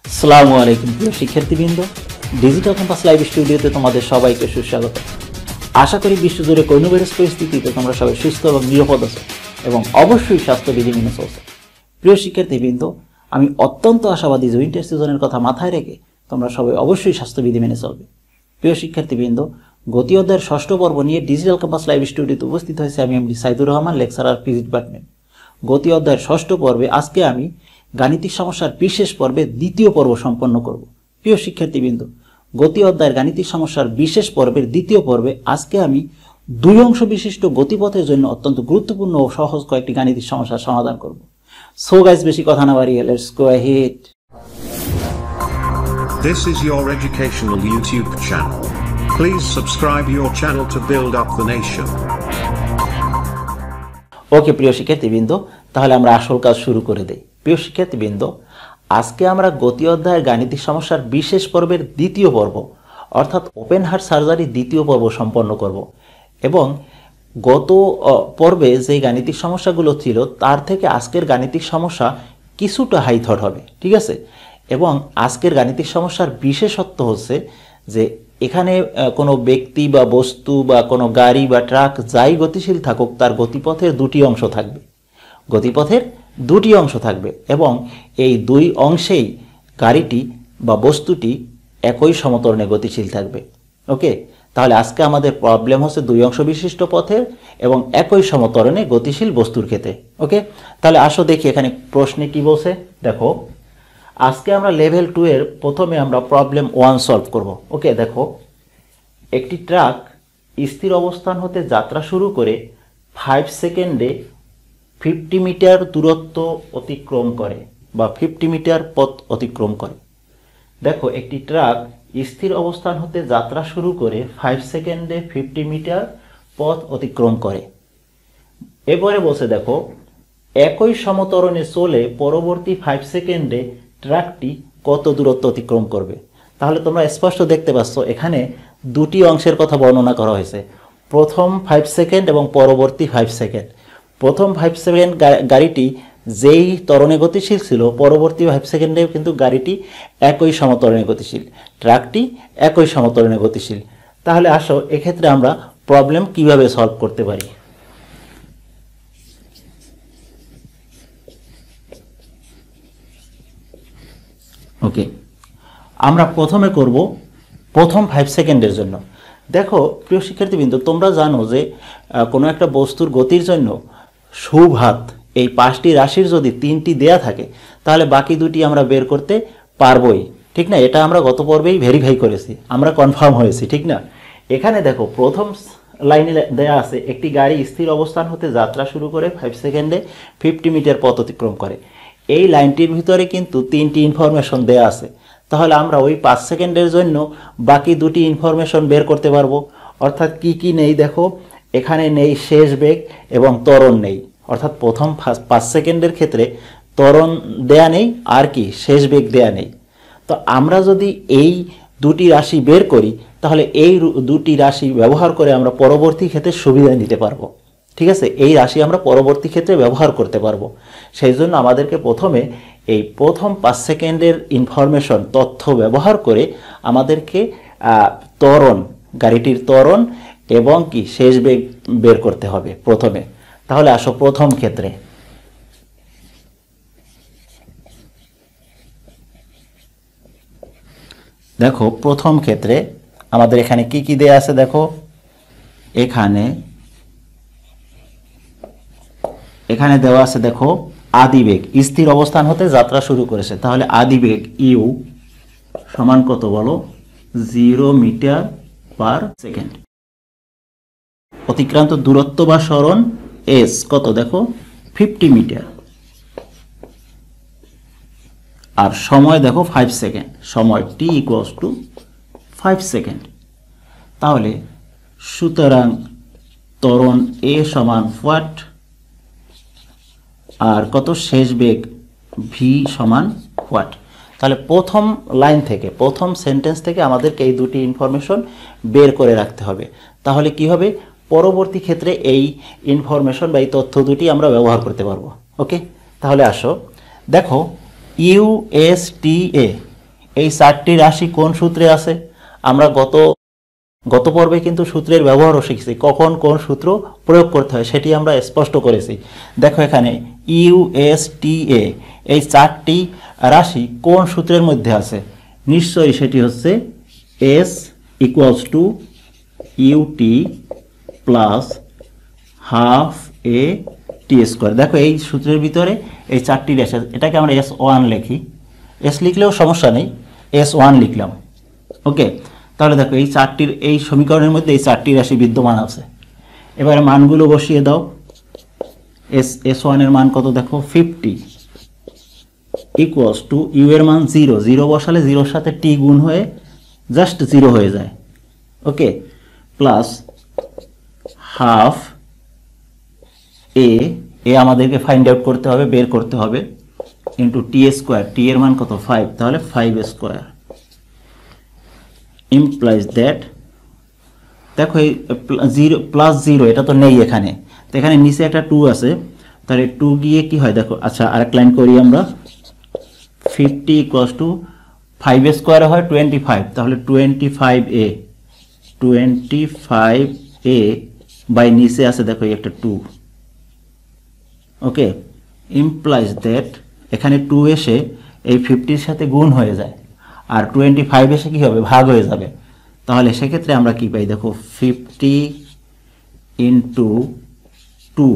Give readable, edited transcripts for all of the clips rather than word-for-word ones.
আসসালামু আলাইকুম প্রিয় শিক্ষার্থীবৃন্দ, ডিজিটাল ক্যাম্পাস লাইভ স্টুডিওতে তোমাদের সবাইকে সুস্বাগত। আশা করি বিশ্বজুড়ে করোনা ভাইরাস পরিস্থিতিতে তোমরা সবাই সুস্থ এবং নিরাপদ আছো এবং অবশ্যই স্বাস্থ্যবিধি মেনে চলছো। প্রিয় শিক্ষার্থীবৃন্দ, আমি অত্যন্ত আশাবাদী যে উইন্টার সিজনের কথা মাথায় রেখে তোমরা সবাই অবশ্যই স্বাস্থ্যবিধি মেনে চলবে। প্রিয় শিক্ষার্থীবৃন্দ, গতি অধ্যায়ের ষষ্ঠ পর্ব নিয়ে ডিজিটাল ক্যাম্পাস লাইভ স্টুডিওতে উপস্থিত হয়েছে আমি MD Saidur Rahman, lecturer physics department. গতি অধ্যায়ের ষষ্ঠ পর্বে আজকে আমি গাণিতিক সমস্যার বিশেষ পর্বে দ্বিতীয় পর্ব সম্পন্ন করব। প্রিয় শিক্ষার্থীবৃন্দ, গতি অধ্যায়ের গাণিতিক সমস্যার বিশেষ পর্বের দ্বিতীয় পর্বে আজকে আমি দুই অংশ বিশিষ্ট গতিপথের জন্য অত্যন্ত গুরুত্বপূর্ণ ও সহজ কয়েকটি গাণিতিক সমস্যার সমাধান করব। সো গাইস, বেশি কথা না বাড়িয়ে let's go ahead. This is your educational YouTube channel. Please subscribe your channel to build up the nation. ওকে প্রিয় শিক্ষার্থীবৃন্দ, তাহলে আমরা আসল কাজ শুরু করে দেই। প্রিয় শিক্ষার্থীবৃন্দ, আজকে আমরা গতি অধ্যায়ের গাণিতিক সমস্যার বিশেষ পর্বের দ্বিতীয় পর্ব অর্থাৎ ওপেন হার্ট সার্জারির দ্বিতীয় পর্ব সম্পন্ন করব এবং গত পর্বে যে গাণিতিক সমস্যাগুলো ছিল তার থেকে আজকের গাণিতিক সমস্যা কিছুটা হাইথট হবে, ঠিক আছে? এবং আজকের গাণিতিক সমস্যার বিশেষত্ব হচ্ছে যে এখানে কোনো ব্যক্তি বা বস্তু বা কোনো গাড়ি বা ট্রাক যাই গতিশীল থাকুক তার গতিপথের দুটি অংশ থাকবে, গতিপথের দুটি অংশ থাকবে এবং এই দুই অংশেই গাড়িটি বা বস্তুটি একই সমতরণে গতিশীল থাকবে। ওকে, তাহলে আজকে আমাদের প্রবলেম হচ্ছে দুই অংশ বিশিষ্ট পথের এবং একই সমতরণে গতিশীল বস্তুর ক্ষেত্রে। ওকে, তাহলে আসো দেখি এখানে প্রশ্নে কি বলছে। দেখো, আজকে আমরা লেভেল 2 এর প্রথমে আমরা প্রবলেম 1 সলভ করব। ওকে, দেখো, একটি ট্রাক স্থির অবস্থান হতে যাত্রা শুরু করে 5 সেকেন্ডে 50 মিটার দূরত্ব অতিক্রম করে বা 50 মিটার পথ অতিক্রম করে। দেখো, একটি ট্রাক স্থির অবস্থান হতে যাত্রা শুরু করে 5 সেকেন্ডে 50 মিটার পথ অতিক্রম করে। এরপরে বলছে দেখো, একই সমতরণে চলে পরবর্তী 5 সেকেন্ডে ট্রাকটি কত দূরত্ব অতিক্রম করবে। তাহলে তোমরা স্পষ্ট দেখতে পাচ্ছ এখানে দুটি অংশের কথা বর্ণনা করা হয়েছে, প্রথম 5 সেকেন্ড এবং পরবর্তী 5 সেকেন্ড। প্রথম 5 সেকেন্ড গাড়িটি যেই ত্বরণে গতিশীল ছিল, পরবর্তী 5 সেকেন্ডে কিন্তু গাড়িটি একই সমতরণে গতিশীল, ট্রাকটি একই সমতরণে গতিশীল। তাহলে আসো এক্ষেত্রে আমরা প্রবলেম কিভাবে সলভ করতে পারি। ওকে, আমরা প্রথমে করব প্রথম 5 সেকেন্ডের জন্য। দেখো প্রিয় শিক্ষার্থীবৃন্দ, তোমরা জানো যে কোনো একটা বস্তুর গতির জন্য সুঘাত এই 5টি রাশির যদি 3টি দেয়া থাকে তাহলে বাকি দুটি আমরা বের করতে পারবোই, ঠিক না? এটা আমরা গত পর্বেই ভেরিফাই করেছি, আমরা কনফার্ম হয়েছি, ঠিক না? এখানে দেখো প্রথম লাইনে দেয়া আছে একটি গাড়ি স্থির অবস্থান হতে যাত্রা শুরু করে 5 সেকেন্ডে 50 মিটার পথ অতিক্রম করে। এই লাইনটির ভিতরে কিন্তু 3টি ইনফরমেশন দেয়া আছে, তাহলে আমরা ওই 5 সেকেন্ডের জন্য বাকি দুটি ইনফরমেশন বের করতে পারবো। অর্থাৎ কি কি নেই দেখো, এখানে নেই শেষ বেগ এবং ত্বরণ নেই, অর্থাৎ প্রথম 5 সেকেন্ডের ক্ষেত্রে ত্বরণ দেয়া নেই আর কি শেষ বেগ দেয়া নেই। তো আমরা যদি এই দুটি রাশি বের করি তাহলে এই দুটি রাশি ব্যবহার করে আমরা পরবর্তী ক্ষেত্রে সুবিধা নিতে পারবো, ঠিক আছে? এই রাশি আমরা পরবর্তী ক্ষেত্রে ব্যবহার করতে পারবো। সেই জন্য আমাদেরকে প্রথমে এই প্রথম 5 সেকেন্ডের ইনফরমেশন তথ্য ব্যবহার করে আমাদেরকে ত্বরণ, গাড়িটির ত্বরণ এবং কি শেষ বেগ বের করতে হবে প্রথমে। তাহলে আসো প্রথম ক্ষেত্রে। দেখো প্রথম ক্ষেত্রে আমাদের এখানে কি কি দেয়া আছে। দেখো এখানে দেওয়া আছে, দেখো আদিবেগ স্থির অবস্থান হতে যাত্রা শুরু করেছে, তাহলে আদিবেগ ইউ সমান কত বলো, 0 মিটার পার সেকেন্ড। অতিক্রান্ত দূরত্ব বা সরণ এস কত, দেখো 50 মিটার, আর সময় দেখো 5 সেকেন্ড, সময় টি ইকুয়ালস টু 5 সেকেন্ড। তাহলে সুতরাং ত্বরণ এ সমান হোয়াট আর কত শেষ বেগ ভি সমান হোয়াট। তাহলে প্রথম লাইন থেকে, প্রথম সেন্টেন্স থেকে আমাদেরকে এই দুটি ইনফরমেশন বের করে রাখতে হবে। তাহলে কি হবে, পরবর্তী ক্ষেত্রে এই ইনফরমেশন বা এই তথ্য দুটি আমরা ব্যবহার করতে পারবো। ওকে, তাহলে আসো দেখো ইউএসটিএ এই 4টি রাশি কোন সূত্রে আছে? আমরা গত পর্বে কিন্তু সূত্রের ব্যবহারও শিখেছি, কখন কোন সূত্র প্রয়োগ করতে হয় সেটি আমরা স্পষ্ট করেছি। দেখো এখানে ইউএসটিএ এই 4টি রাশি কোন সূত্রের মধ্যে আছে? নিশ্চয়ই সেটি হচ্ছে s equals to u t plus half a t square. দেখো এই সূত্রের ভিতরে এই 4টি রাশি আছে, এটাকে আমরা S1 লিখি, এস লিখলেও সমস্যা নেই, S1 লিখলাম। ওকে, তাহলে দেখো এই সমীকরণের মধ্যে এই 4টি রাশি বিদ্যমান আছে। এবারে মানগুলো বসিয়ে দাও। S1 এর মান কত? দেখো 50 ইকুয়ালস টু ইউ এর মান 0, 0 বসালে 0-র সাথে টি গুণ হয়ে জাস্ট 0 হয়ে যায়। ওকে, প্লাস হাফ এ আমাদেরকে ফাইন্ড আউট করতে হবে, বের করতে হবে, ইন্টু টি স্কোয়ার, টি এর মান কত? 5, তাহলে 5 স্কোয়ার ইমপ্লাইজ দ্যাট, দেখো এই 0 প্লাস 0 এটা তো নেই এখানে, তো এখানে নিচে একটা 2 আছে, তাহলে 2 গিয়ে কি হয় দেখো। আচ্ছা, আরেক লাইন করি আমরা। 50 ইকুয়ালস টু 5 স্কোয়ারে হয় 25, তাহলে 25a বাই নিচে আছে দেখো একটা 2। ওকে, ইমপ্লাইজ দ্যাট এখানে 2 এসে এই 50-র সাথে গুণ হয়ে যায়, আর 25 এসে কি হবে? ভাগ হয়ে যাবে। তাহলে সেক্ষেত্রে আমরা কি পাই দেখো, 50 ইন্টু 2,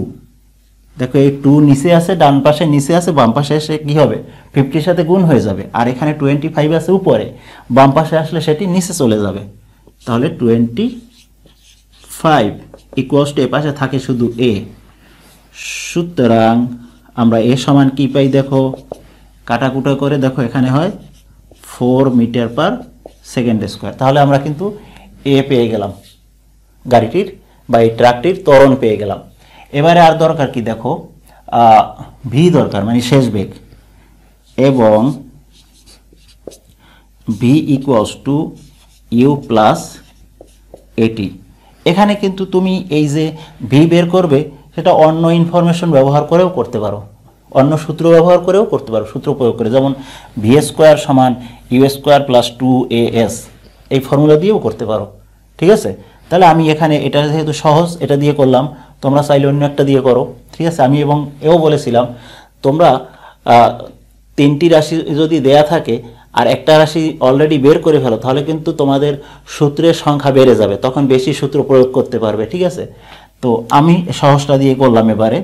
দেখো এই 2 নিচে আছে, ডান পাশে নিচে আছে, বাম পাশে এসে কি হবে? 50-র সাথে গুণ হয়ে যাবে, আর এখানে 25 আছে উপরে, বাম পাশে আসলে সেটি নিচে চলে যাবে। তাহলে 25 ইকুয়ালস টু এ পাশে থাকে শুধু এ, সুতরাং আমরা এ সমান কি পাই দেখো, কাটাকুটা করে দেখো এখানে হয় 4 মিটার পার সেকেন্ড স্কোয়ার। তাহলে আমরা কিন্তু এ পেয়ে গেলাম, গাড়িটির বা এই ট্রাকটির ত্বরণ পেয়ে গেলাম। এবারে আর দরকার কি দেখো, ভি দরকার, মানে শেষ বেগ, এবং v equals to u plus a t. এখানে কিন্তু তুমি এই যে ভি বের করবে সেটা অন্য ইনফরমেশন ব্যবহার করেও করতে পারো, অন্য সূত্র ব্যবহার করেও করতে পারো, সূত্র প্রয়োগ করে, যেমন ভি স্কোয়ার সমান ইউ স্কোয়ার প্লাস 2as, এই ফর্মুলা দিয়েও করতে পারো। ঠিক আছে, তাহলে আমি এখানে এটা যেহেতু সহজ, এটা দিয়ে করলাম, তোমরা চাইলে অন্য একটা দিয়ে করো। ঠিক আছে, আমি এবং এও বলেছিলাম তোমরা 3টি রাশি যদি দেয়া থাকে আর একটা রাশি অলরেডি বের করে ফেলো, তাহলে কিন্তু তোমাদের সূত্রের সংখ্যা বেড়ে যাবে, তখন বেশি সূত্র প্রয়োগ করতে পারবে। ঠিক আছে, তো আমি সহজটা দিয়ে করলাম। এবারে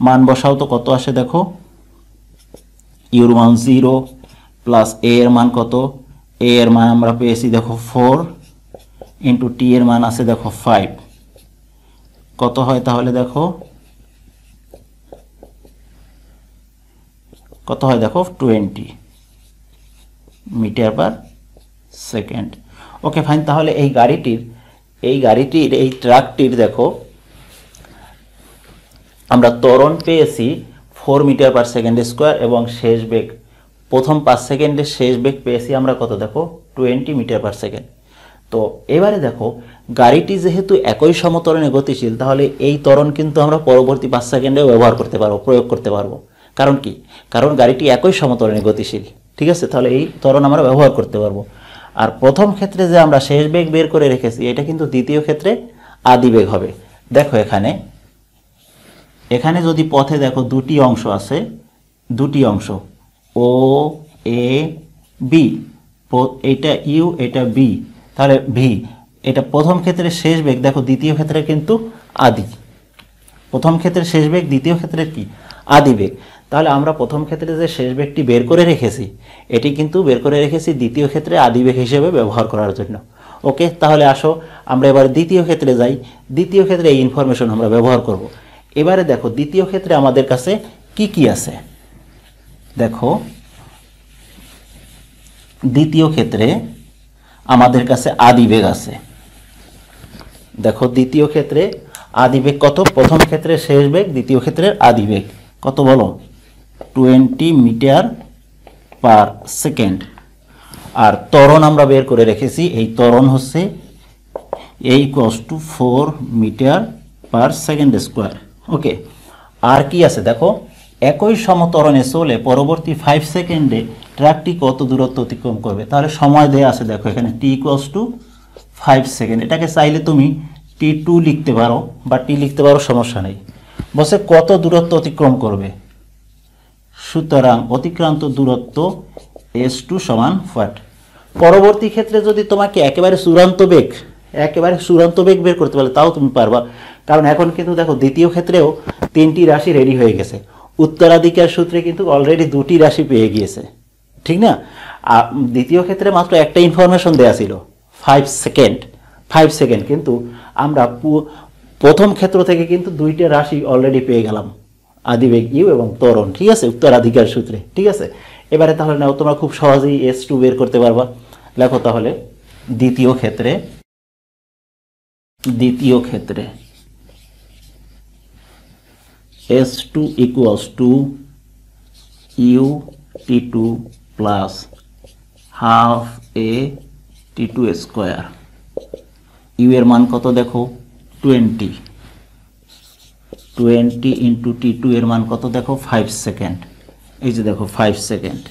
মান বসাও তো, কত আসে দেখো, ইউর মান 0 প্লাস এ এর মান কত? এ এর মান আমরা পেয়েছি দেখো 4 ইন্টু টি এর মান আছে দেখো 5, কত হয় তাহলে দেখো, কত হয় দেখো 20 metre per second. Okay fine, তাহলে এই ট্রাকটির দেখো আমরা ত্বরণ পেয়েছি 4 মিটার পার সেকেন্ড স্কোয়ার, এবং শেষ বেগ প্রথম 5 সেকেন্ডের শেষ বেগ পেয়েছি আমরা কত দেখো, 20 মিটার পার সেকেন্ড। তো এবারে দেখো, গাড়িটি যেহেতু একই সমত্বরণে গতিশীল, তাহলে এই ত্বরণ কিন্তু আমরা পরবর্তী 5 সেকেন্ডেও ব্যবহার করতে পারবো, প্রয়োগ করতে পারবো। কারণ কি? কারণ গাড়িটি একই সমত্বরণে গতিশীল। ঠিক আছে, তাহলে এই ত্বরণ আমরা ব্যবহার করতে পারবো। আর প্রথম ক্ষেত্রে যে আমরা শেষ বেগ বের করে রেখেছি, এটা কিন্তু দ্বিতীয় ক্ষেত্রে আদি বেগ হবে। দেখো এখানে যদি পথে দেখো 2টি অংশ আছে, 2টি অংশ ও এ বি, এটা ইউ এটা বি, তাহলে ভি, এটা প্রথম ক্ষেত্রে শেষ বেগ, দেখো দ্বিতীয় ক্ষেত্রে কিন্তু আদি, প্রথম ক্ষেত্রে শেষ বেগ, দ্বিতীয় ক্ষেত্রে কি আদি বেগ। তাহলে আমরা প্রথম ক্ষেত্রে যে শেষ বেগটি বের করে রেখেছি, এটি কিন্তু বের করে রেখেছি দ্বিতীয় ক্ষেত্রে আদি বেগ হিসেবে ব্যবহার করার জন্য। ওকে, তাহলে আসো আমরা এবার দ্বিতীয় ক্ষেত্রে যাই। দ্বিতীয় ক্ষেত্রে এই ইনফরমেশন আমরা ব্যবহার করব। এবারে দেখো দ্বিতীয় ক্ষেত্রে আমাদের কাছে কি কি আছে, দেখো দ্বিতীয় ক্ষেত্রে আমাদের কাছে আদি বেগ আছে। দেখো দ্বিতীয় ক্ষেত্রে আদি বেগ কত? প্রথম ক্ষেত্রে শেষ বেগ, দ্বিতীয় ক্ষেত্রের আদি বেগ কত বলো? 20 মিটার পার সেকেন্ড। আর ত্বরণ আমরা বের করে রেখেছি, এই ত্বরণ হচ্ছে a = 4 metre per second square. Okay, আর কি আছে দেখো, একই সমতরণে চলে পরবর্তী 5 সেকেন্ডে ট্রাকটি কত দূরত্ব অতিক্রম করবে। তাহলে সময় দেয়া আছে, দেখো এখানে t = 5 সেকেন্ড। এটাকে চাইলে তুমি t2 লিখতে পারো বা t লিখতে পারো, সমস্যা নেই। বলছে কত দূরত্ব অতিক্রম করবে, সুতরাং অতিক্রান্ত দূরত্ব s2 = what। পরবর্তী ক্ষেত্রে যদি তোমাকে একেবারে চূড়ান্ত বেগ বের করতে পারলে তাও তুমি পারবা, কারণ এখন কিন্তু দেখো দ্বিতীয় ক্ষেত্রেও 3টি রাশি রেডি হয়ে গেছে। উত্তরাধিকার সূত্রে কিন্তু অলরেডি 2টি রাশি পেয়ে গিয়েছে, ঠিক না? দ্বিতীয় ক্ষেত্রে মাত্র একটা ইনফরমেশন দেয়া ছিল 5 সেকেন্ড, কিন্তু আমরা প্রথম ক্ষেত্র থেকে কিন্তু 2টা রাশি অলরেডি পেয়ে গেলাম, আদিবেগ ইউ এবং ত্বরণ, ঠিক আছে, উত্তরাধিকার সূত্রে, ঠিক আছে। এবারে তাহলে নাও, তোমরা খুব সহজেই s2 বের করতে পারবা। লেখো তাহলে দ্বিতীয় ক্ষেত্রে s2 = u t2 plus half a t2 square। u এর মান কত দেখো 20 into t2 এর মান কত দেখো 5 সেকেন্ড, এই যে দেখো 5 সেকেন্ড,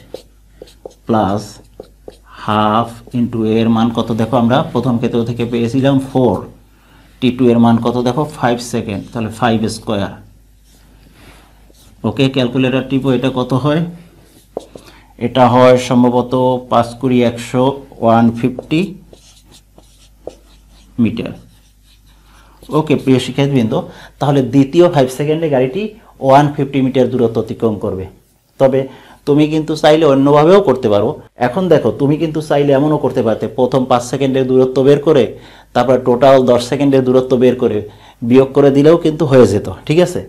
প্লাস হাফ ইন্টু এর মান কত দেখো আমরা প্রথম ক্ষেত্র থেকে পেয়েছিলাম 4, t2 এর মান কত দেখো 5 সেকেন্ড, তাহলে 5 স্কয়ার। ওকে, ক্যালকুলেটর টিপো, এটা কত হয়? এটা হয় সম্ভবত 5 × 100 150 মিটার। ওকে প্রিয় শিক্ষার্থীবৃন্দ, তাহলে দ্বিতীয় 5 সেকেন্ডে গাড়িটি 150 মিটার দূরত্ব অতিক্রম করবে। তবে তুমি কিন্তু চাইলে অন্যভাবেও করতে পারো। এখন দেখো, তুমি কিন্তু চাইলে এমনও করতে পারতে, প্রথম 5 সেকেন্ডের দূরত্ব বের করে তারপর টোটাল 10 সেকেন্ডের দূরত্ব বের করে বিয়োগ করে দিলেও কিন্তু হয়ে যেত, ঠিক আছে?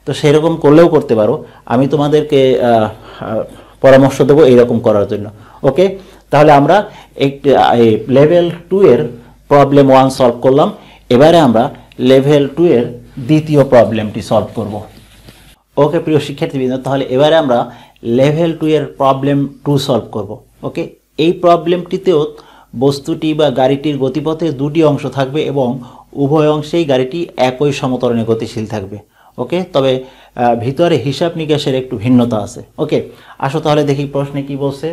তো সেরকম করলেও করতে পারো, আমি তোমাদেরকে পরামর্শ দেবো এইরকম করার জন্য। ওকে, তাহলে আমরা লেভেল 2 এর প্রবলেম 1 সলভ করলাম। এবারে আমরা লেভেল 2 এর দ্বিতীয় প্রবলেমটি সলভ করব। ওকে প্রিয় শিক্ষার্থীবৃন্দ, তাহলে এবারে আমরা লেভেল 2 এর প্রবলেম 2 সলভ করব। ওকে, এই প্রবলেমটিতেও বস্তুটি বা গাড়িটির গতিপথে 2টি অংশ থাকবে এবং উভয় অংশেই গাড়িটি একই সমতরণে গতিশীল থাকবে। ওকে, তবে ভিতরে হিসাব নিকাশের একটু ভিন্নতা আছে। ওকে, আসো তাহলে দেখি প্রশ্নে কি বলছে।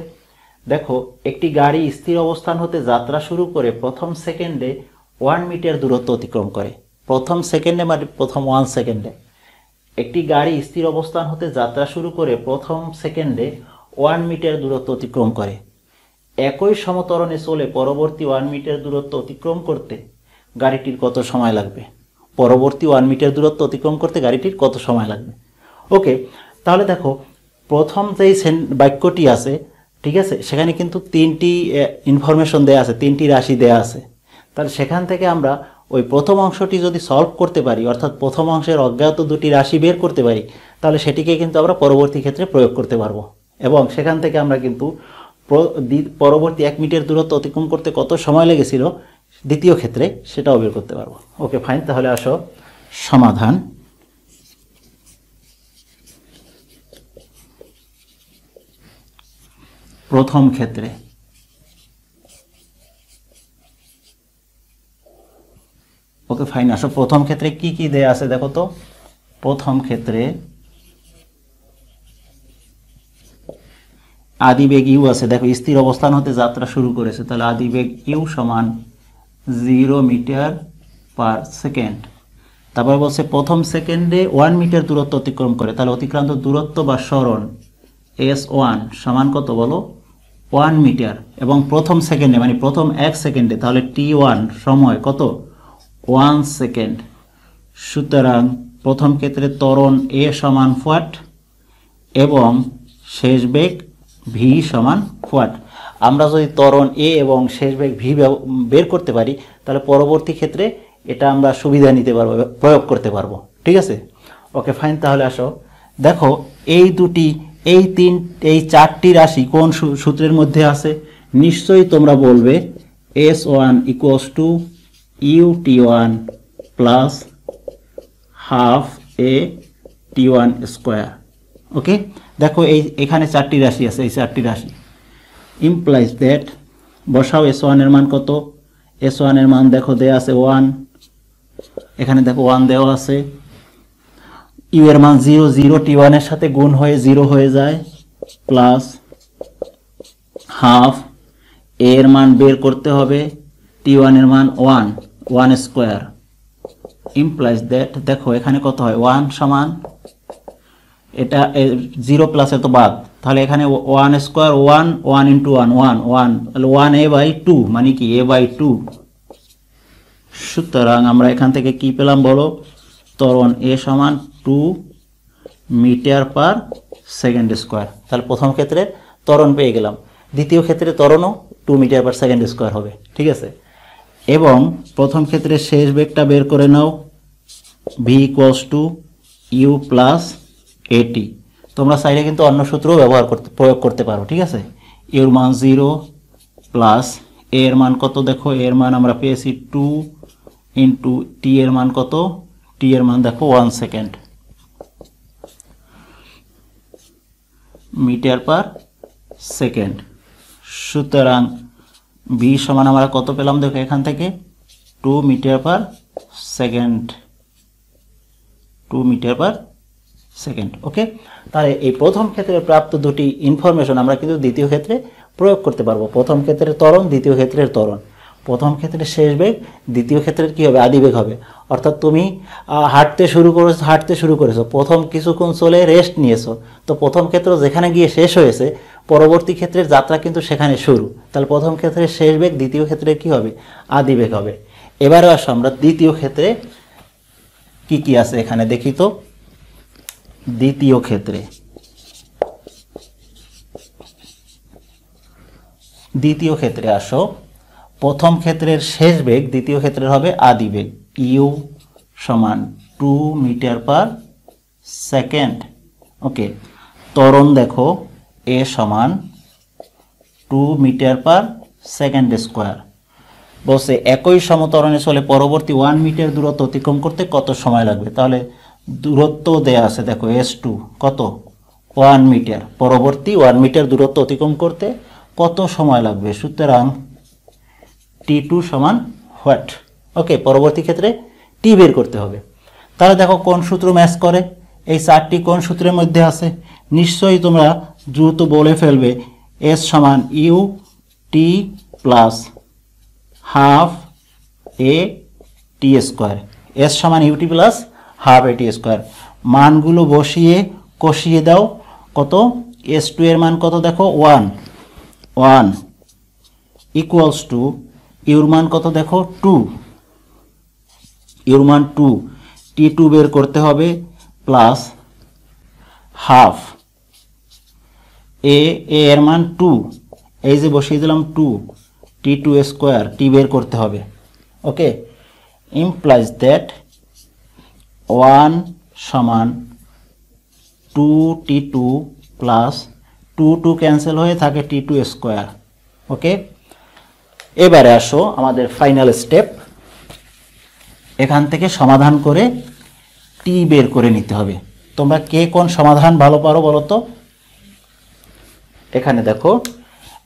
দেখো, একটি গাড়ি স্থির অবস্থান হতে যাত্রা শুরু করে প্রথম সেকেন্ডে 1 মিটার দূরত্ব অতিক্রম করে। প্রথম সেকেন্ডে মানে প্রথম 1 সেকেন্ডে একটি গাড়ি স্থির অবস্থান হতে যাত্রা শুরু করে প্রথম সেকেন্ডে 1 মিটার দূরত্ব অতিক্রম করে। একই সমতরণে চলে পরবর্তী 1 মিটার দূরত্ব অতিক্রম করতে গাড়িটির কত সময় লাগবে? পরবর্তী 1 মিটার দূরত্ব অতিক্রম করতে গাড়িটির কত সময় লাগবে? ওকে, তাহলে দেখো, প্রথম যেই বাক্যটি আছে, ঠিক আছে, সেখানে কিন্তু 3টি ইনফরমেশন দেয়া আছে, 3টি রাশি দেয়া আছে। তাহলে সেখান থেকে আমরা ওই প্রথম অংশটি যদি সলভ করতে পারি, অর্থাৎ প্রথম অংশের অজ্ঞাত 2টি রাশি বের করতে পারি, তাহলে সেটিকে কিন্তু আমরা পরবর্তী ক্ষেত্রে প্রয়োগ করতে পারবো এবং সেখান থেকে আমরা কিন্তু পরবর্তী 1 মিটার দূরত্ব অতিক্রম করতে কত সময় লেগেছিল দ্বিতীয় ক্ষেত্রে সেটাও বের করতে পারবো। ওকে ফাইন, তাহলে আসো সমাধান। প্রথম ক্ষেত্রে ওকে ফাইন, আসো প্রথম ক্ষেত্রে কি কি দেয়া আছে দেখো তো। প্রথম ক্ষেত্রে আদিবেগ ইউ আছে, দেখো স্থির অবস্থান হতে যাত্রা শুরু করেছে, তাহলে আদিবেগ ইউ সমান 0 মিটার পার সেকেন্ড। তারপর বলছে প্রথম সেকেন্ডে 1 মিটার দূরত্ব অতিক্রম করে, তাহলে অতিক্রান্ত দূরত্ব বা সরণ S1 সমান কত বলো 1 মিটার, এবং প্রথম সেকেন্ডে মানে প্রথম 1 সেকেন্ডে, তাহলে T1 সময় কত 1 সেকেন্ড। সুতরাং প্রথম ক্ষেত্রে ত্বরণ A সমান ফোয়াট এবং শেষ বেগ V সমান ফোয়াট। আমরা যদি ত্বরণ A এবং শেষ বেগ V বের করতে পারি, তাহলে পরবর্তী ক্ষেত্রে এটা আমরা সুবিধা নিতে পারবো, প্রয়োগ করতে পারবো, ঠিক আছে। ওকে ফাইন, তাহলে আসো দেখো এই 4টি রাশি কোন সূত্রের মধ্যে আছে? নিশ্চয়ই তোমরা বলবে S1 = UT1 plus half A T1 square. Okay, দেখো এখানে 4টি রাশি আছে, এই 4টি রাশি ইমপ্লাইজ দ্যাট, বসাও S1 এর মান কত? S1 এর মান দেখো দেওয়া আছে 1, এখানে দেখো 1 দেওয়া আছে, ইউ এর মান 0 0 t1 এর সাথে গুণ হয়ে 0 হয়ে যায় প্লাস হাফ এ এর মান বের করতে হবে t1 এর মান 1 স্কয়ার ইমপ্লাইজ দ্যাট দেখো এখানে কত হয় 1 সমান এটা 0 প্লাস এত বাদ তাহলে এখানে 1 স্কয়ার 1 ইনটু 1 তাহলে 1a/2 মানে কি a/2 সুতরাং আমরা এখান থেকে কি পেলাম বলো ত্বরণ a সমান 2 মিটার পার সেকেন্ড স্কয়ার তাহলে প্রথম ক্ষেত্রে ত্বরণ পেয়ে গেলাম দ্বিতীয় ক্ষেত্রে ত্বরণও 2 মিটার পার সেকেন্ড স্কয়ার হবে ঠিক আছে এবং প্রথম ক্ষেত্রে শেষ বেগটা বের করে নাও v = u + at তোমরা চাইলে কিন্তু অন্য সূত্র প্রয়োগ করতে পারো ঠিক আছে u এর মান 0 প্লাস a এর মান কত দেখো a এর মান আমরা পেয়েছি 2 ইনটু t এর মান কত t এর মান দেখো 1 সেকেন্ড মিটার পার সেকেন্ড সুতরাং v সমান আমরা কত পেলাম দেখো এখান থেকে 2 metre per second 2 metre per second okay তাহলে এই প্রথম ক্ষেত্রে প্রাপ্ত দুটি ইনফরমেশন আমরা কিন্তু দ্বিতীয় ক্ষেত্রে প্রয়োগ করতে পারবো প্রথম ক্ষেত্রে ত্বরণ দ্বিতীয় ক্ষেত্রের ত্বরণ প্রথম ক্ষেত্রে শেষ বেগ দ্বিতীয় ক্ষেত্রে কি হবে আদি বেগ হবে অর্থাৎ তুমি হাঁটতে শুরু করেছো প্রথম কিছুক্ষণ চলে রেস্ট নিয়েছো তো প্রথম ক্ষেত্র যেখানে গিয়ে শেষ হয়েছে পরবর্তী ক্ষেত্রের যাত্রা কিন্তু সেখানে শুরু তাহলে প্রথম ক্ষেত্রে শেষ বেগ দ্বিতীয় ক্ষেত্রে কি হবে আদি বেগ হবে এবারে আসো আমরা দ্বিতীয় ক্ষেত্রে কি কি আছে এখানে দেখি তো দ্বিতীয় ক্ষেত্রে আসো প্রথম ক্ষেত্রের শেষ বেগ দ্বিতীয় ক্ষেত্রের হবে আদি বেগ ইউ সমান 2 মিটার পার সেকেন্ড ওকে ত্বরণ দেখো এ সমান 2 মিটার পার সেকেন্ড স্কয়ার বসে একই সমত্বরণে চলে পরবর্তী 1 মিটার দূরত্ব অতিক্রম করতে কত সময় লাগবে তাহলে দূরত্ব দেয়া আছে দেখো s2 কত 1 মিটার পরবর্তী 1 মিটার দূরত্ব অতিক্রম করতে কত সময় লাগবে সুতরাং t2 সমান হোয়াট ওকে পরবর্তী ক্ষেত্রে t বের করতে হবে তাহলে দেখো কোন সূত্র ম্যাচ করে এই চারটি কোন সূত্রের মধ্যে আছে নিশ্চয়ই তোমরা দ্রুত বলে ফেলবে s সমান u t plus half a t square s সমান ut plus half a t square মানগুলো বসিয়ে কষিয়ে দাও কত s2 এর মান কত দেখো 1 ইকুয়ালস টু ইউর মান কত দেখো 2 ইউর মান 2 t2 বের করতে হবে প্লাস হাফ a এর মান 2 এই যে বসিয়ে দিলাম 2 t2 স্কয়ার t বের করতে হবে ওকে ইমপ্লাইজ দ্যাট 1 সমান 2t2 প্লাস 2 ক্যান্সেল হয়ে থাকে t2 স্কয়ার ওকে এবারে আসো আমাদের ফাইনাল স্টেপ এখান থেকে সমাধান করে t বের করে নিতে হবে তোমরা কে কোন সমাধান ভালো পারো বলো তো এখানে দেখো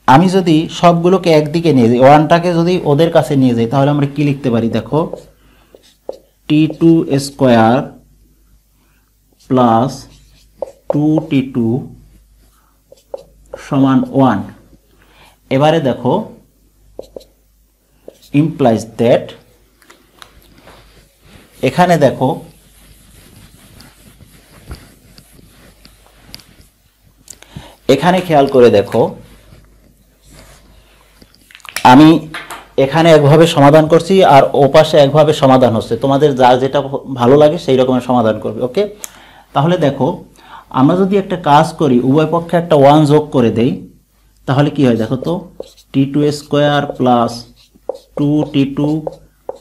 আমি যদি সবগুলোকে একদিকে নিয়ে যাই 1টাকে যদি ওদের কাছে নিয়ে যাই তাহলে আমরা কি লিখতে পারি দেখো t2 স্কয়ার প্লাস 2t2 সমান 1 এবারে দেখো implies that এখানে দেখো এখানে খেয়াল করে দেখো আমি এখানে একভাবে সমাধান করছি আর ওপাশে একভাবে সমাধান হচ্ছে তোমাদের যার যেটা ভালো লাগে সেই রকমের সমাধান করবে ওকে তাহলে দেখো আমরা যদি একটা কাজ করি উভয় পক্ষে একটা 1 যোগ করে দেই তাহলে কি হয় দেখো তো t2 square plus 2t2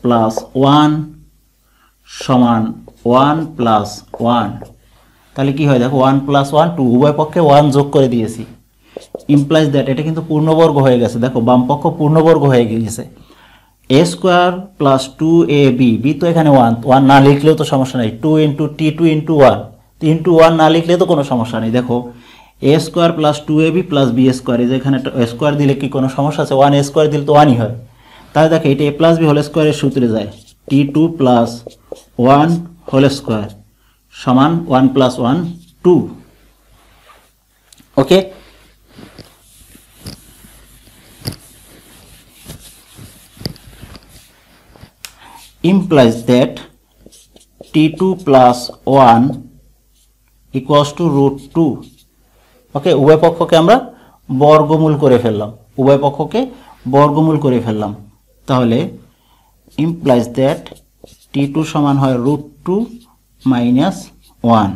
plus 1 সমান 1 প্লাস 1 তাহলে কি হয় দেখো 1 প্লাস 1 2 উভয় পক্ষে 1 যোগ করে দিয়েছি ইমপ্লাইজ দ্যাট এটা কিন্তু পূর্ণবর্গ হয়ে গেছে দেখো বাম পক্ষ পূর্ণবর্গ হয়ে গিয়েছে a square plus 2ab b তো এখানে 1 না লিখলেও তো সমস্যা নাই 2 ইনটু t2 ইনটু 1 ইনটু 1 না লিখলে তো কোনো সমস্যা নেই দেখো a square plus 2ab plus b square এই যে এখানে স্কয়ার দিলে কি কোনো সমস্যা আছে 1 স্কয়ার দিলে তো 1ই হয় তাহলে দেখো এটা a প্লাস b হোল স্কয়ারের সূত্রে যায় t2 প্লাস 1 হোল স্কয়ার সমান 1 + 1 2। ওকে, implies that t2 + 1 equals to √2। ওকে, উভয় পক্ষকে আমরা বর্গমূল করে ফেললাম, উভয় পক্ষকে বর্গমূল করে ফেললাম। তাহলে implies that t2 সমান হয় √2 - 1।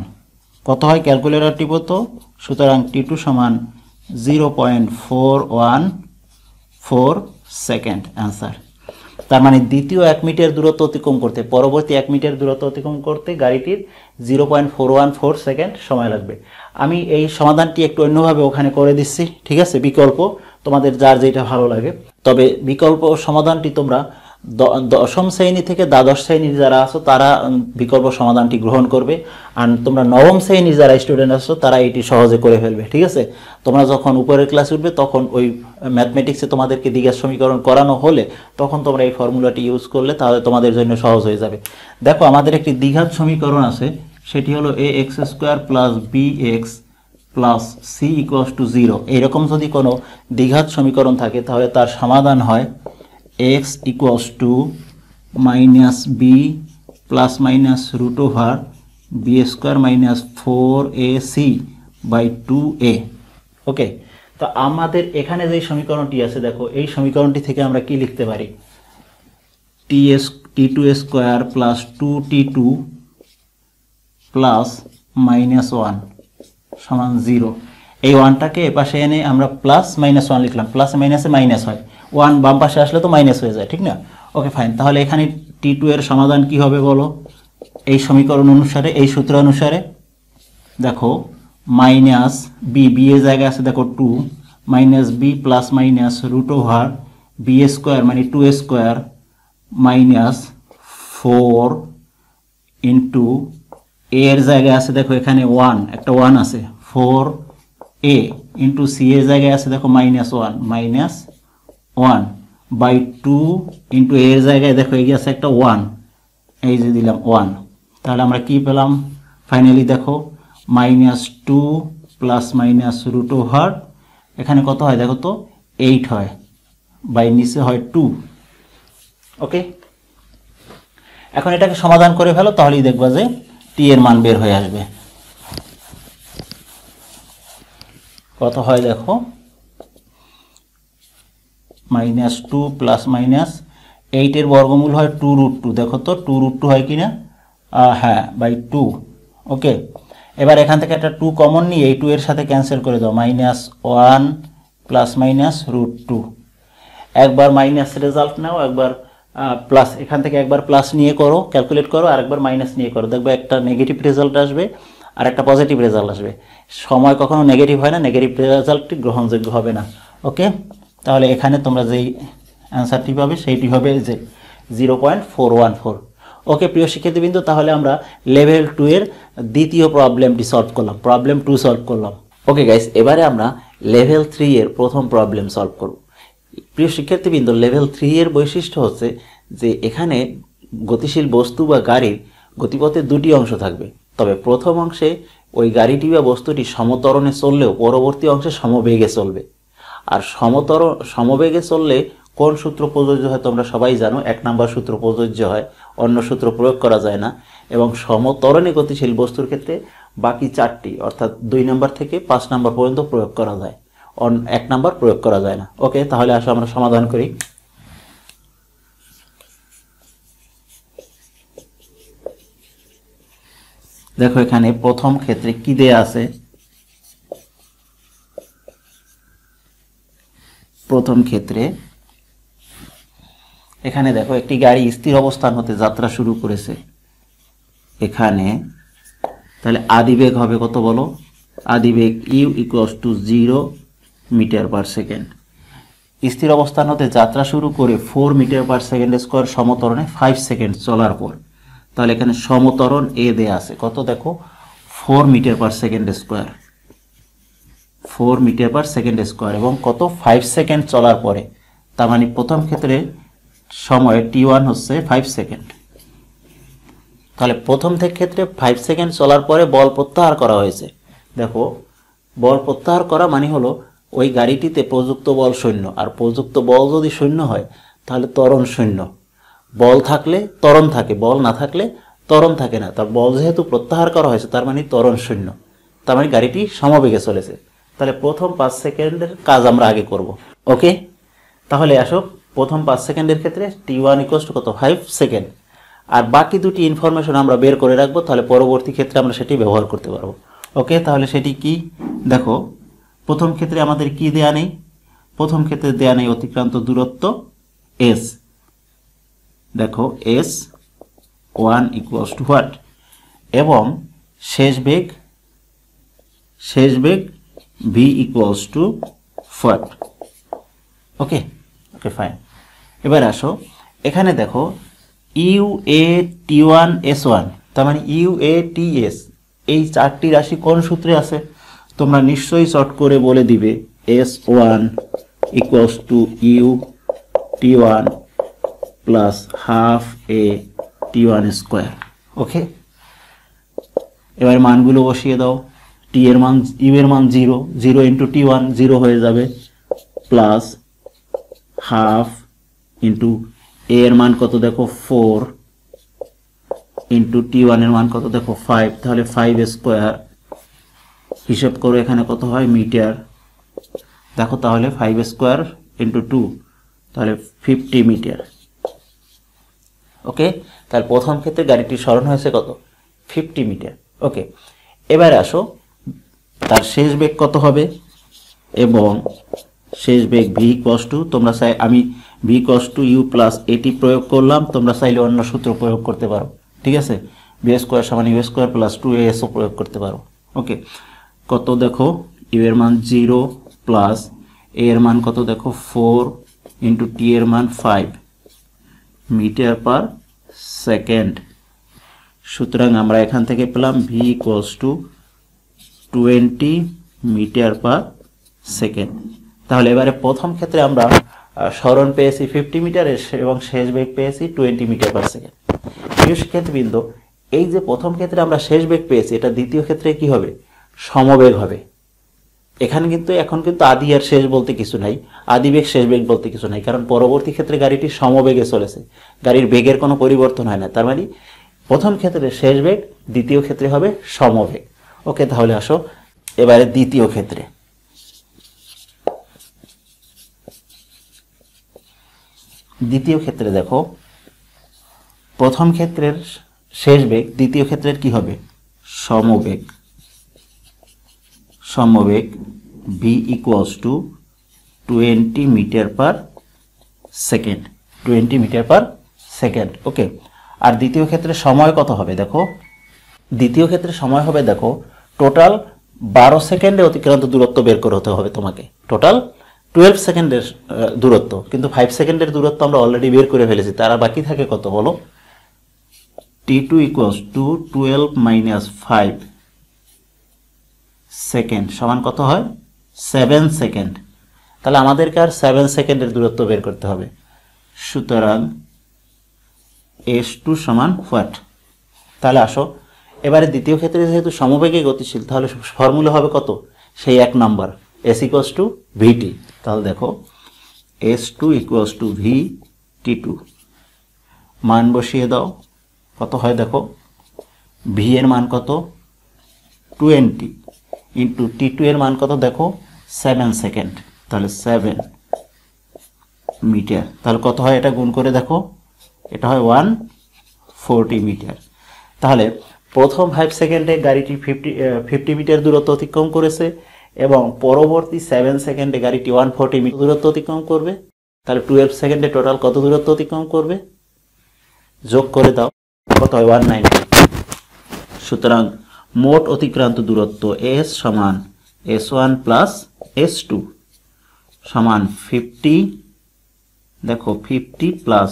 কত হয় ক্যালকুলেটর টিপো তো। সুতরাং t2 সমান 0.414 সেকেন্ড অ্যান্সার। তার মানে দ্বিতীয় 1 মিটার দূরত্ব অতিক্রম করতে, পরবর্তী 1 মিটার দূরত্ব অতিক্রম করতে গাড়িটির 0.414 সেকেন্ড সময় লাগবে। আমি এই সমাধানটি একটু অন্যভাবে ওখানে করে দিচ্ছি, ঠিক আছে, বিকল্প, তোমাদের যার যেটা ভালো লাগে। তবে বিকল্প সমাধানটি তোমরা দশম শ্রেণী থেকে দ্বাদশ শ্রেণীর যারা আছো তারা বিকল্প সমাধানটি গ্রহণ করবে, আর তোমরা নবম শ্রেণীর যারা স্টুডেন্ট আছো তারা এটি সহজে করে ফেলবে, ঠিক আছে। তোমরা যখন উপরের ক্লাস উঠবে তখন ওই ম্যাথমেটিক্সে তোমাদেরকে দ্বিঘাত সমীকরণ করানো হলে তখন তোমরা এই ফর্মুলাটি ইউজ করলে তাহলে তোমাদের জন্য সহজ হয়ে যাবে। দেখো আমাদের একটি দ্বিঘাত সমীকরণ আছে, সেটি হলো ax² + bx + c = 0। এইরকম যদি কোনো দ্বিঘাত সমীকরণ থাকে তাহলে তার সমাধান হয় x equals to -b plus minus root over b² minus 4ac by 2a। ওকে, তো আমাদের এখানে যে সমীকরণটি আছে দেখো, এই সমীকরণটি থেকে আমরা কি লিখতে পারি, t2² plus 2t2 plus -1 সমান 0। এই 1টাকে এপাশে এনে আমরা +-1 লিখলাম, প্লাস মাইনাসে মাইনাস হয়, 1 বাম পাশে আসলে তো মাইনাস হয়ে যায়, ঠিক না। ওকে ফাইন, তাহলে এখানে t2 এর সমাধান কি হবে বলো, এই সমীকরণ অনুসারে, এই সূত্র অনুসারে দেখো -b, b এর জায়গায় আছে দেখো 2, -b plus minus root over b² মানে 2² minus 4 into a এর জায়গায় আছে দেখো এখানে 1, একটা 1 আছে, 4a into c এর জায়গায় আছে দেখো -1 by 2 into a এর জায়গায় দেখো এই আছে একটা 1, এই যে দিলাম 1। তাহলে আমরা কি পেলাম ফাইনালি দেখো -2 plus minus root over এখানে কত হয় দেখো তো 8 হয়, বাই নিচে হয় 2। ওকে, এখন এটাকে সমাধান করে ফেলো, তাহলেই দেখবা যে t এর মান বের হয়ে আসবে। কত হয় দেখো -2 plus minus 8 এর বর্গমূল হয় 2√2, দেখো তো 2√2 হয় কিনা, হ্যাঁ, বাই 2। ওকে, এবার এখান থেকে একটা 2 কমন নিয়ে এই 2 এর সাথে ক্যান্সেল করে দাও, -1 plus minus √2। একবার মাইনাস রেজাল্ট নাও, একবার প্লাস, এখান থেকে একবার প্লাস নিয়ে করো, ক্যালকুলেট করো, আর একবার মাইনাস নিয়ে করো, দেখবে একটা নেগেটিভ রেজাল্ট আসবে আর একটা পজিটিভ রেজাল্ট আসবে। সময় কখনো নেগেটিভ হয় না, নেগেটিভ রেজাল্টটি গ্রহণযোগ্য হবে না। ওকে, তাহলে এখানে তোমরা যেই অ্যান্সারটি পাবে সেইটি হবে যে 0.414। ওকে প্রিয় শিক্ষার্থীবৃন্দ, তাহলে আমরা লেভেল 2 এর দ্বিতীয় প্রবলেমটি সলভ করলাম, প্রবলেম 2 সলভ করলাম। ওকে গাইস, এবারে আমরা লেভেল 3 এর প্রথম প্রবলেম সলভ করব। প্রিয় শিক্ষার্থীবৃন্দ, লেভেল 3 এর বৈশিষ্ট্য হচ্ছে যে এখানে গতিশীল বস্তু বা গাড়ির গতিপথে দুটি অংশ থাকবে, তবে প্রথম অংশে ওই গাড়িটি বা বস্তুটি সমত্বরণে চললেও পরবর্তী অংশে সমবেগে চলবে। আর সমবেগে চললে কোন সূত্র প্রযোজ্য হয় তোমরা সবাই জানো, 1 নম্বর সূত্র প্রযোজ্য হয়, অন্য সূত্র প্রয়োগ করা যায় না। এবং সমত্বরণে গতিশীল বস্তুর ক্ষেত্রে বাকি 4টি অর্থাৎ 2 নম্বর থেকে 5 নম্বর পর্যন্ত প্রয়োগ করা যায়, 1 নম্বর প্রয়োগ করা যায় না। ওকে, তাহলে আসো আমরা সমাধান করি। দেখো এখানে প্রথম ক্ষেত্রে কি দেয়া আছে, প্রথম ক্ষেত্রে এখানে দেখো একটি গাড়ি স্থির অবস্থান হতে যাত্রা শুরু করেছে এখানে, তাহলে আদিবেগ হবে কত বলো, আদিবেগ u = 0 মিটার/সেকেন্ড। স্থির অবস্থান হতে যাত্রা শুরু করে 4 মিটার/সেকেন্ড² সমত্বরণে 5 সেকেন্ড চলার পর, তাহলে এখানে সমত্বরণ a দেয়া আছে কত দেখো 4 মিটার/সেকেন্ড², 4 মিটার/সেকেন্ড² এবং কত 5 সেকেন্ড চলার পরে, তার মানে প্রথম ক্ষেত্রে সময় t1 হচ্ছে 5 সেকেন্ড। তাহলে প্রথম ক্ষেত্রে 5 সেকেন্ড চলার পরে বল প্রত্যাহার করা হয়েছে। দেখো বল প্রত্যাহার করা মানে হলো ওই গাড়িটিতে প্রযুক্ত বল শূন্য, আর প্রযুক্ত বল যদি শূন্য হয় তাহলে ত্বরণ শূন্য। বল থাকলে ত্বরণ থাকে, বল না থাকলে ত্বরণ থাকে না। তার বল যেহেতু প্রত্যাহার করা হয়েছে তার মানে ত্বরণ শূন্য, তার মানে গাড়িটি সমবেগে চলেছে। তাহলে প্রথম 5 সেকেন্ডের কাজ আমরা আগে করব। ওকে, তাহলে আসো প্রথম 5 সেকেন্ডের ক্ষেত্রে t1 কত 5 সেকেন্ড, আর বাকি দুটি ইনফরমেশন আমরা বের করে রাখবো, তাহলে পরবর্তী ক্ষেত্রে আমরা সেটি ব্যবহার করতে পারবো। ওকে, তাহলে সেটি কি দেখো, প্রথম ক্ষেত্রে আমাদের কি দেয়া নেই, প্রথম ক্ষেত্রে দেয়া নেই অতিক্রান্ত দূরত্ব s। দেখো s1 ইকুয়ালস টু হোয়াট, এবং শেষ বেগ v equals two what. Okay okay fine. এবার আসো এখানে দেখো UAT1S1, তার মানে UATS, এই চারটি রাশি কোন সূত্রে আছে তোমরা নিশ্চয়ই শর্ট করে বলে দিবে। S1 equals to UT1 plus half AT1 square. Okay, এবার মানগুলো বসিয়ে দাও। টি এর মান, ইউ এর মান 0, 0 ইন্টু T1 0 হয়ে যাবে, প্লাস হাফ ইন্টু এ এর মান কত দেখো 4 ইন্টু T1 এর মান কত দেখো 5, তাহলে 5 স্কোয়ার হিসাব করো এখানে কত হয় মিটার। দেখো তাহলে 5 স্কোয়ার ইন্টু 2 তাহলে 50 মিটার। ওকে, তাহলে প্রথম ক্ষেত্রে গাড়িটির সরণ হয়েছে কত 50 মিটার। ওকে, এবার আসো তার শেষ বেগ কত হবে, এবং শেষ বেগ v ইকুয়ালস টু, তোমরা চাই আমি v equals two u plus এটি প্রয়োগ করলাম, তোমরা চাইলে অন্য সূত্র প্রয়োগ করতে পারো। ঠিক আছে, v স্কোয়ার সমান u স্কোয়ার প্লাস 2as ও প্রয়োগ করতে পারো। ওকে, কত দেখো u এর মান 0 প্লাস a এর মান কত দেখো 4 ইন্টু t এর মান 5 মিটার পার সেকেন্ড। সুতরাং আমরা এখান থেকে পেলাম v equals to 20 metre per second. তাহলে এবারে প্রথম ক্ষেত্রে আমরা সরণ পেয়েছি 50 মিটার এবং শেষ বেগ পেয়েছি 20 মিটার পার সেকেন্ড। প্রিয় শিক্ষার্থীবৃন্দ, এই যে প্রথম ক্ষেত্রে আমরা শেষ বেগ পেয়েছি, এটা দ্বিতীয় ক্ষেত্রে কি হবে সমবেগ হবে। এখানে কিন্তু এখন কিন্তু আদি আর শেষ বলতে কিছু নাই, আদি বেগ শেষ বেগ বলতে কিছু নাই, কারণ পরবর্তী ক্ষেত্রে গাড়িটি সমবেগে চলেছে, গাড়ির বেগের কোনো পরিবর্তন হয় না। তার মানে প্রথম ক্ষেত্রে শেষ বেগ, দ্বিতীয় ক্ষেত্রে হবে সমবেগ। ওকে, তাহলে আসো এবারে দ্বিতীয় ক্ষেত্রে। দ্বিতীয় ক্ষেত্রে দেখো প্রথম ক্ষেত্রের শেষ বেগ, দ্বিতীয় ক্ষেত্রের কি হবে সমবেগ। সমবেগ v equals to 20 metre per second, 20 metre per second. Okay, আর দ্বিতীয় ক্ষেত্রে সময় কত হবে দেখো, দ্বিতীয় ক্ষেত্রে সময় হবে দেখো টোটাল 12 সেকেন্ডে অতিক্রান্ত দূরত্ব বের করতে হবে তোমাকে, টোটাল 12 সেকেন্ডের দূরত্ব, কিন্তু 5 সেকেন্ডের দূরত্ব আমরা অলরেডি বের করে ফেলেছি। তারা বাকি থাকে কত বলো, t2 equals to 12 minus 5 second সমান কত হয় 7 সেকেন্ড। তাহলে আমাদেরকে আর 7 সেকেন্ডের দূরত্ব বের করতে হবে। সুতরাং s2 সমান হোয়াট। তাহলে আসো এবারে দ্বিতীয় ক্ষেত্রে যেহেতু সমবেগে গতিশীল, তাহলে ফর্মুলা হবে কত সেই 1 number, s equals to vt। তাহলে দেখো s2 ইকুয়ালস টু vt2, মান বসিয়ে দাও কত হয় দেখো, v এর মান কত 20 ইন্টু t2 এর মান কত দেখো 7 সেকেন্ড, তাহলে 7 মিটার। তাহলে কত হয় এটা গুণ করে দেখো, এটা হয় 140 মিটার। তাহলে প্রথম 5 সেকেন্ডে গাড়িটি 50 মিটার দূরত্ব অতিক্রম করেছে, এবং পরবর্তী 7 সেকেন্ডে গাড়িটি 140 মিটার দূরত্ব অতিক্রম করবে। তাহলে 12 সেকেন্ডে টোটাল কত দূরত্ব অতিক্রম করবে, যোগ করে দাও কত হয় 190। সুতরাং মোট অতিক্রান্ত দূরত্ব s সমান s1 প্লাস s2 সমান 50, দেখো 50 প্লাস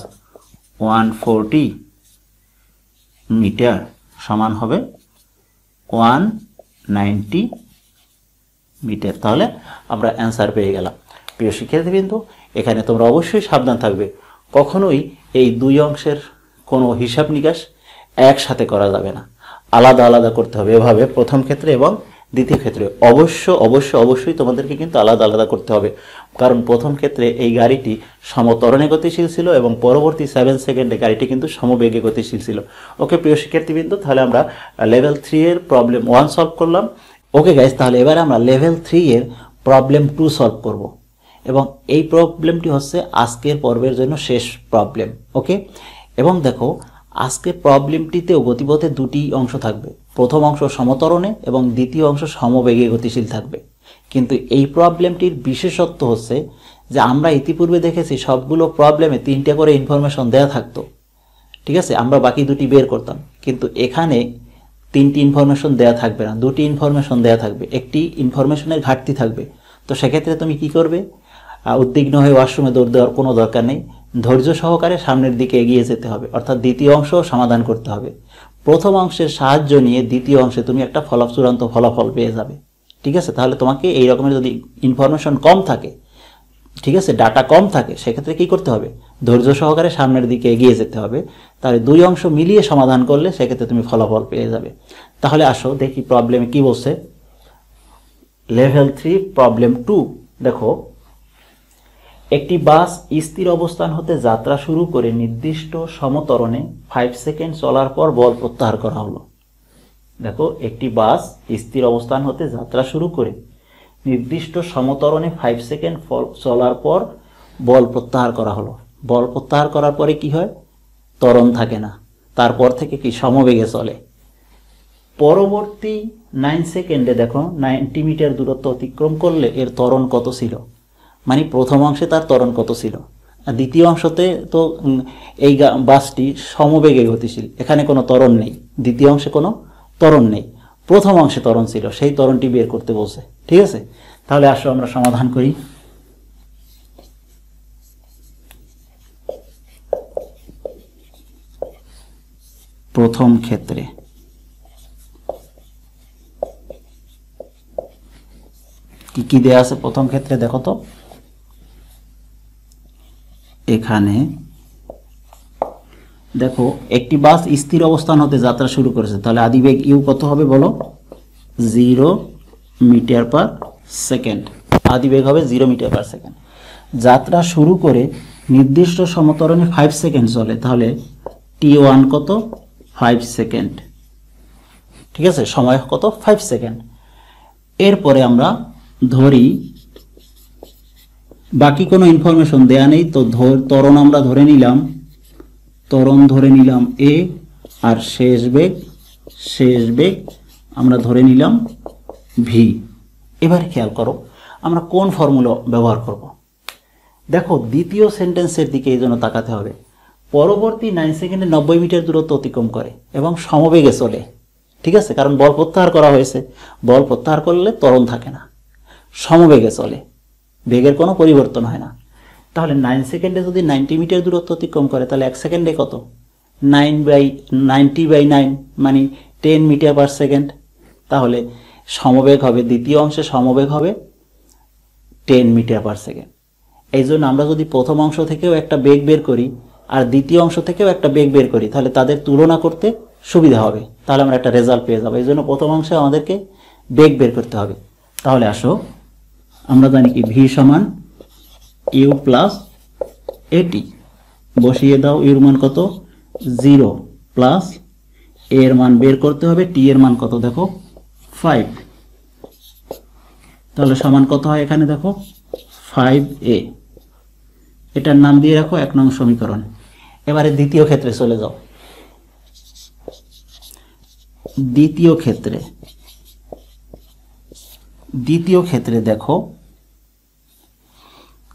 140 মিটার সমান হবে 190 মিটার। তাহলে আমরা অ্যান্সার পেয়ে গেলাম। প্রিয় শিক্ষার্থীবৃন্দ, এখানে তোমরা অবশ্যই সাবধান থাকবে, কখনোই এই দুই অংশের কোনো হিসাব নিকাশ একসাথে করা যাবে না, আলাদা আলাদা করতে হবে। এভাবে প্রথম ক্ষেত্রে এবং দ্বিতীয় ক্ষেত্রে অবশ্যই তোমাদেরকে কিন্তু আলাদা আলাদা করতে হবে, কারণ প্রথম ক্ষেত্রে এই গাড়িটি সমত্বরণে গতিশীল ছিল এবং পরবর্তী 7 সেকেন্ডে গাড়িটি কিন্তু সমবেগে গতিশীল ছিল। ওকে প্রিয় শিক্ষার্থীবৃন্দ, তাহলে আমরা লেভেল 3 এর প্রবলেম 1 সলভ করলাম। ওকে গাইস, তাহলে এবারে আমরা লেভেল 3 এর প্রবলেম 2 সলভ করব এবং এই প্রবলেমটি হচ্ছে আজকের পর্বের জন্য শেষ প্রবলেম। ওকে, এবং দেখো আজকের প্রবলেমটিতেও গতিপথে দুটি অংশ থাকবে, প্রথম অংশ সমত্বরণে এবং দ্বিতীয় অংশ সমবেগে গতিশীল থাকবে। কিন্তু এই প্রবলেমটির বিশেষত্ব হচ্ছে যে আমরা ইতিপূর্বে দেখেছি সবগুলো প্রবলেমে 3টে করে ইনফরমেশন দেয়া থাকতো, ঠিক আছে, আমরা বাকি দুটি বের করতাম। কিন্তু এখানে 3টি ইনফরমেশন দেয়া থাকবে না, 2টি ইনফরমেশন দেয়া থাকবে, একটি ইনফরমেশনের ঘাটতি থাকবে। তো সেক্ষেত্রে তুমি কি করবে? উদ্বিগ্ন হয়ে ওয়াশরুমে দৌড় দেওয়ার কোনো দরকার নেই, ধৈর্য সহকারে সামনের দিকে এগিয়ে যেতে হবে, অর্থাৎ দ্বিতীয় অংশ সমাধান করতে হবে। প্রথম অংশের সাহায্য নিয়ে দ্বিতীয় অংশে তুমি একটা চূড়ান্ত ফলাফল পেয়ে যাবে, ঠিক আছে। তাহলে তোমাকে এই রকমের যদি ইনফরমেশন কম থাকে, ঠিক আছে, ডাটা কম থাকে, সেক্ষেত্রে কি করতে হবে? ধৈর্য সহকারে সামনের দিকে এগিয়ে যেতে হবে। তাহলে দুই অংশ মিলিয়ে সমাধান করলে সেক্ষেত্রে তুমি ফলাফল পেয়ে যাবে। তাহলে আসো দেখি প্রবলেমে কি বলছে। লেভেল 3 প্রবলেম 2 দেখো, একটি বাস স্থির অবস্থান হতে যাত্রা শুরু করে নির্দিষ্ট সমত্বরণে 5 সেকেন্ড চলার পর বল প্রত্যাহার করা হলো। দেখো, একটি বাস স্থির অবস্থান হতে যাত্রা শুরু করে নির্দিষ্ট সমত্বরণে 5 সেকেন্ড চলার পর বল প্রত্যাহার করা হলো। বল প্রত্যাহার করার পরে কি হয়? ত্বরণ থাকে না, তারপর থেকে কি সমবেগে চলে। পরবর্তী 9 সেকেন্ডে দেখো 90 মিটার দূরত্ব অতিক্রম করলে এর ত্বরণ কত ছিল, মানে প্রথম অংশে তার ত্বরণ কত ছিল। আর দ্বিতীয় অংশতে তো এই বাসটি সমবেগে গতিশীল, এখানে কোনো ত্বরণ নেই, দ্বিতীয় অংশে কোনো ত্বরণ নেই, প্রথম অংশে ত্বরণ ছিল, সেই ত্বরণটি বের করতে বলছে, ঠিক আছে। তাহলে আসো আমরা সমাধান করি। প্রথম ক্ষেত্রে কি কি দেয়া আছে? প্রথম ক্ষেত্রে দেখো তো, এখানে দেখো একটি বাস স্থির অবস্থান হতে যাত্রা শুরু করেছে, তাহলে আদিবেগ ইউ কত হবে বলো? 0 মিটার পার সেকেন্ড। আদিবেগ হবে 0 মিটার পার সেকেন্ড। যাত্রা শুরু করে নির্দিষ্ট সমত্বরণে 5 সেকেন্ড চলে, তাহলে t1 কত? 5 সেকেন্ড, ঠিক আছে, সময় কত? 5 সেকেন্ড। এরপরে আমরা ধরি বাকি কোনো ইনফরমেশন দেয়া নেই, তো ত্বরণ আমরা ধরে নিলাম, এ, আর শেষ বেগ আমরা ধরে নিলাম ভি। এবারে খেয়াল করো আমরা কোন ফর্মুলা ব্যবহার করব। দেখো দ্বিতীয় সেন্টেন্সের দিকে এই জন্য তাকাতে হবে। পরবর্তী 9 সেকেন্ডে 90 মিটার দূরত্ব অতিক্রম করে এবং সমবেগে চলে, ঠিক আছে, কারণ বল প্রত্যাহার করা হয়েছে। বল প্রত্যাহার করলে ত্বরণ থাকে না, সমবেগে চলে, বেগের কোনো পরিবর্তন হয় না। তাহলে 9 সেকেন্ডে যদি 90 মিটার দূরত্ব অতিক্রম করে, তাহলে 1 সেকেন্ডে কত? 90/9 মানে 10 মিটার পার সেকেন্ড। তাহলে সমবেগ হবে, দ্বিতীয় অংশে সমবেগ হবে 10 মিটার পার সেকেন্ড। এই জন্য আমরা যদি প্রথম অংশ থেকেও একটা বেগ বের করি আর দ্বিতীয় অংশ থেকেও একটা বেগ বের করি, তাহলে তাদের তুলনা করতে সুবিধা হবে, তাহলে আমরা একটা রেজাল্ট পেয়ে যাবো। এই জন্য প্রথম অংশে আমাদেরকে বেগ বের করতে হবে। তাহলে আসো আমরা জানি কি ভি সমান ইউ প্লাস এটি, বসিয়ে দাও। ইউর মান কত? 0 প্লাস এর মান বের করতে হবে, টি এর মান কত দেখো? 5। তাহলে সমান কত হয় এখানে দেখো? 5a। এটার নাম দিয়ে রাখো 1 নং সমীকরণ। এবারে দ্বিতীয় ক্ষেত্রে চলে যাও। দ্বিতীয় ক্ষেত্রে দেখো,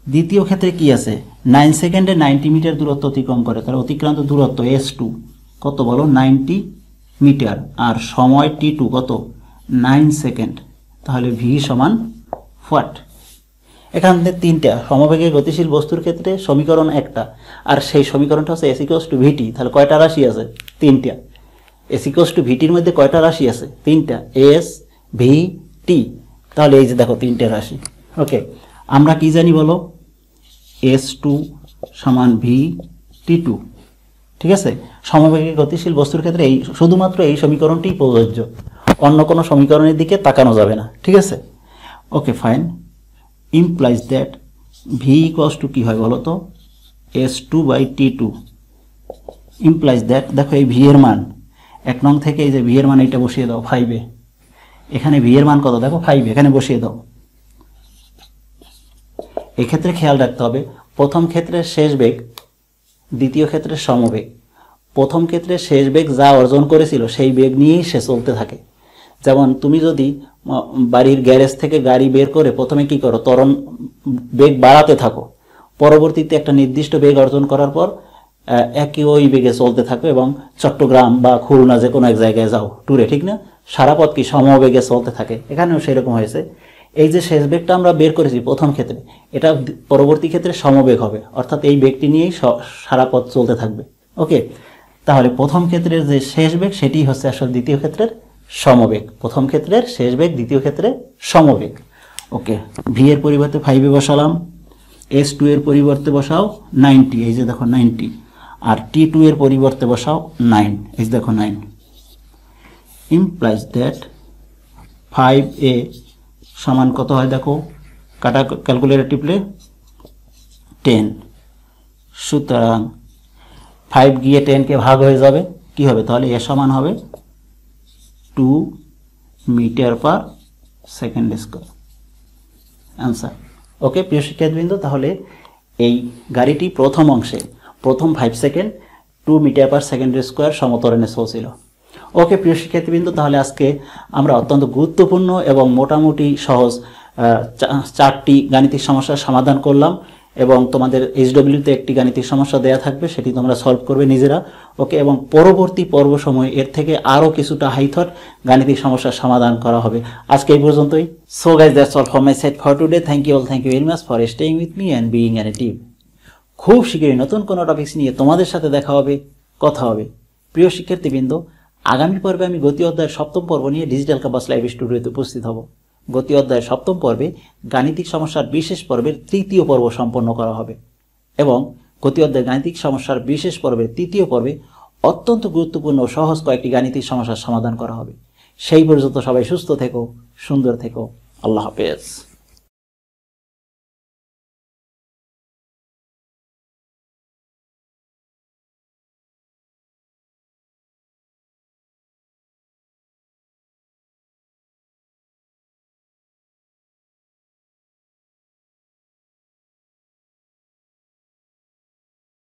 দ্বিতীয় ক্ষেত্রে কি আছে? 9 সেকেন্ডে 90 মিটার দূরত্ব অতিক্রম করে, তাহলে অতিক্রান্ত দূরত্ব S2 কত বলো? 90 মিটার, আর সময় T2 কত? 9 সেকেন্ড। তাহলে ভি সমান হোয়াট? এখানে 3টা সমবেগে গতিশীল বস্তুর ক্ষেত্রে সমীকরণ একটা, আর সেই সমীকরণটা হচ্ছে S = VT। তাহলে কয়টা রাশি আছে? 3টা। S = VTর মধ্যে কয়টা রাশি আছে? 3টা, S, V, T। তাহলে এই যে দেখো 3টে রাশি। ওকে, আমরা কি জানি বলো? S2 সমান V T2, ঠিক আছে, সমবেগে গতিশীল বস্তুর ক্ষেত্রে এই শুধুমাত্র এই সমীকরণটিই প্রযোজ্য, অন্য কোনো সমীকরণের দিকে তাকানো যাবে না। ঠিক আছে, okay fine. Implies that V equals to কী হয় বলো তো, S2/T2। ইমপ্লাইজ দ্যাট, দেখো এই ভি এর মান 1 নং থেকে এই যে ভি এর মান এটা বসিয়ে দাও 5-এ, এখানে ভি এর মান কত দেখো 5, এখানে বসিয়ে দাও। এক্ষেত্রে খেয়াল রাখতে হবে প্রথম ক্ষেত্রে শেষ বেগ, দ্বিতীয় ক্ষেত্রে সমবেগ। প্রথম ক্ষেত্রে শেষ বেগ যা অর্জন করেছিল সেই বেগ নিয়েই সে চলতে থাকে। যেমন তুমি যদি বাড়ির গ্যারেজ থেকে গাড়ি বের করে প্রথমে কি করো, ত্বরণ বেগ বাড়াতে থাকো, পরবর্তীতে একটা নির্দিষ্ট বেগ অর্জন করার পর একই ওই বেগে চলতে থাকো এবং চট্টগ্রাম বা খুলনা যে কোনো এক জায়গায় যাও ট্যুরে, ঠিক না, সারা পথ কি সমবেগে চলতে থাকে। এখানেও সেরকম হয়েছে, এই যে শেষ বেগটা আমরা বের করেছি প্রথম ক্ষেত্রে, এটা পরবর্তী ক্ষেত্রে সমবেগ হবে, অর্থাৎ এই বেগটি নিয়েই সারা পথ চলতে থাকবে। ওকে, তাহলে প্রথম ক্ষেত্রের যে শেষ বেগ সেটি হচ্ছে আসলে দ্বিতীয় ক্ষেত্রের সমবেগ। প্রথম ক্ষেত্রের শেষ বেগ, দ্বিতীয় ক্ষেত্রে সমবেগ। ওকে, ভি এর পরিবর্তে 5-এ বসালাম, S2 এর পরিবর্তে বসাও 90, এই যে দেখো 90, আর T2 এর পরিবর্তে বসাও 9, এই যে দেখো 9। ইমপ্লাইজ দ্যাট 5A সমান কত হয় দেখো, কাটা ক্যালকুলেটর টিপলে 10। সুতরাং 5 গিয়ে 10কে ভাগ হয়ে যাবে, কি হবে তাহলে এ সমান হবে 2 মিটার/সেকেন্ড²। অ্যান্সার। ওকে প্রিয় শিক্ষার্থীবৃন্দ, তাহলে এই গাড়িটি প্রথম অংশে প্রথম 5 সেকেন্ড 2 মিটার/সেকেন্ড² সমত্বরণে চলছিল। ওকে প্রিয় শিক্ষার্থীবৃন্দ, তাহলে আজকে আমরা অত্যন্ত গুরুত্বপূর্ণ এবং মোটামুটি সহজ 4টি গাণিতিক সমস্যার সমাধান করলাম, এবং তোমাদের HW-তে একটি গাণিতিক সমস্যা দেয়া থাকবে, সেটি তোমরা সলভ করবে নিজেরা। ওকে, এবং পরবর্তী পর্ব সময়ে এর থেকে আরও কিছুটা হাইথট গাণিতিক সমস্যার সমাধান করা হবে। আজকে এই পর্যন্তই। So guys, that's all for my side for today. Thank you very much for staying with me and being active. খুব শীঘ্রই নতুন কোনো টপিকস নিয়ে তোমাদের সাথে দেখা হবে, কথা হবে। প্রিয় শিক্ষার্থীবৃন্দ, আগামী পর্বে আমি গতি অধ্যায়ের 7ম পর্ব নিয়ে ডিজিটাল ক্যাম্পাস লাইভ স্টুডিওতে উপস্থিত হব। গতি অধ্যায়ের 7ম পর্বে গাণিতিক সমস্যার বিশেষ পর্বের 3য় পর্ব সম্পন্ন করা হবে, এবং গতি অধ্যায়ের গাণিতিক সমস্যার বিশেষ পর্বের 3য় পর্বে অত্যন্ত গুরুত্বপূর্ণ ও সহজ কয়েকটি গাণিতিক সমস্যার সমাধান করা হবে। সেই পর্যন্ত সবাই সুস্থ থেকো, সুন্দর থেকো। আল্লাহ হাফেজ।